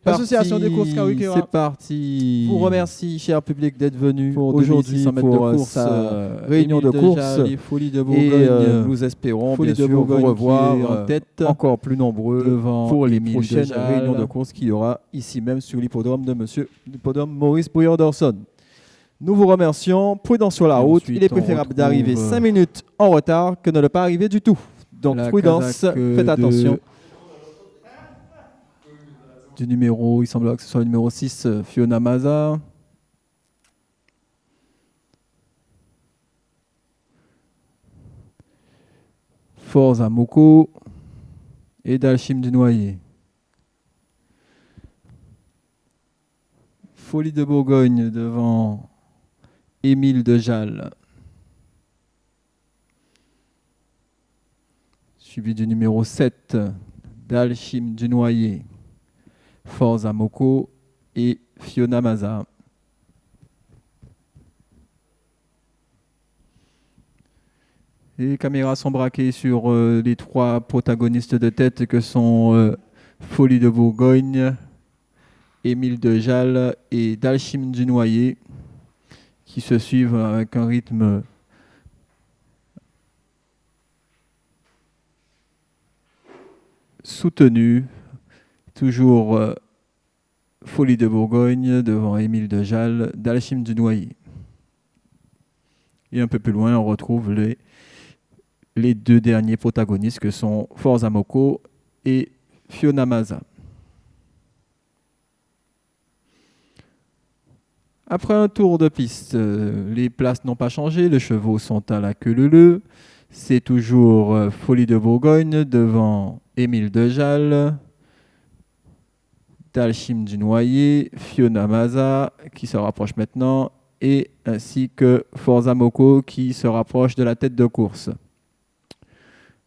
L'association des courses Kawikera. C'est parti. Je vous remercie, cher public, d'être venu aujourd'hui pour sa réunion de course. Les Folies de Bourgogne. Nous espérons Folies bien de sûr Bourgogne vous revoir qui est en tête encore plus nombreux devant pour les Émile prochaines Dejal. réunions de course qu'il y aura ici même sur l'hippodrome de l'hippodrome Maurice Bouillard-Dorson. Nous vous remercions. Prudence sur la route. Il est préférable d'arriver 5 minutes en retard que de ne pas arriver du tout. Donc prudence, faites attention. Du numéro, il semble que ce soit le numéro 6, Fiona Maza. Forza Moko et Dalchim du Noyer. Folie de Bourgogne devant Émile Dejal. Suivi du numéro 7, Dalchim du Noyer. Forza Moko et Fiona Maza. Les caméras sont braquées sur les 3 protagonistes de tête que sont Folie de Bourgogne, Émile Dejal et Dalchim du Noyer, qui se suivent avec un rythme soutenu. Toujours Folie de Bourgogne devant Émile Dejal, Dalchim du Noyer. Et un peu plus loin, on retrouve les 2 derniers protagonistes que sont Forza Moko et Fiona Maza. Après un tour de piste, les places n'ont pas changé, les chevaux sont à la queue leu-leu. C'est toujours Folie de Bourgogne devant Émile Dejal, Dalchim du Noyer, Fiona Maza qui se rapproche maintenant, et ainsi que Forza Moko qui se rapproche de la tête de course.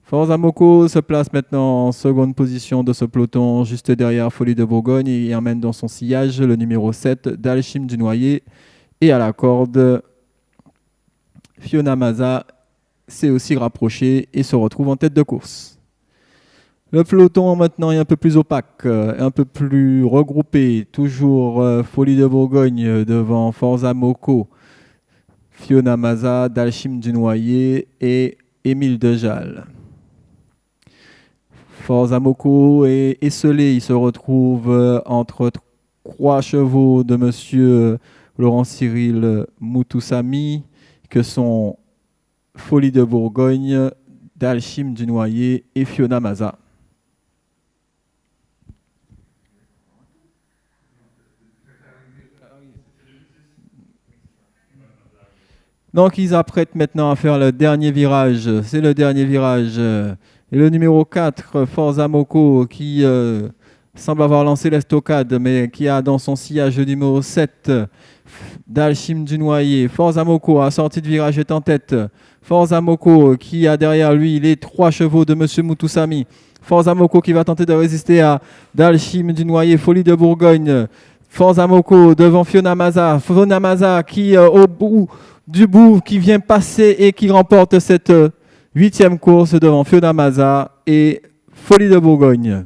Forza Moko se place maintenant en seconde position de ce peloton, juste derrière Folie de Bourgogne, et emmène dans son sillage le numéro 7, Dalchim du Noyer, et à la corde, Fiona Maza s'est aussi rapproché et se retrouve en tête de course. Le peloton maintenant est un peu plus opaque, un peu plus regroupé. Toujours Folie de Bourgogne devant Forza Moko, Fiona Maza, Dalchim du Noyer et Émile Dejal. Forza Moko est esselé, il se retrouve entre 3 chevaux de monsieur Laurent Cyril Moutoussamy, que sont Folie de Bourgogne, Dalchim du Noyer et Fiona Maza. Donc ils apprêtent maintenant à faire le dernier virage. C'est le dernier virage. Et le numéro 4, Forza Moko, qui semble avoir lancé l'estocade, mais qui a dans son sillage le numéro 7, Dalchim du Noyer. Forza Moko, à sortie de virage, est en tête. Forza Moko, qui a derrière lui les 3 chevaux de monsieur Moutoussamy. Forza Moko qui va tenter de résister à Dalchim du Noyer, Folie de Bourgogne. Forza Moko devant Fiona Maza. Fiona Maza qui, au bout du bout, qui vient passer et qui remporte cette 8e course devant Fiona Maza et Folie de Bourgogne.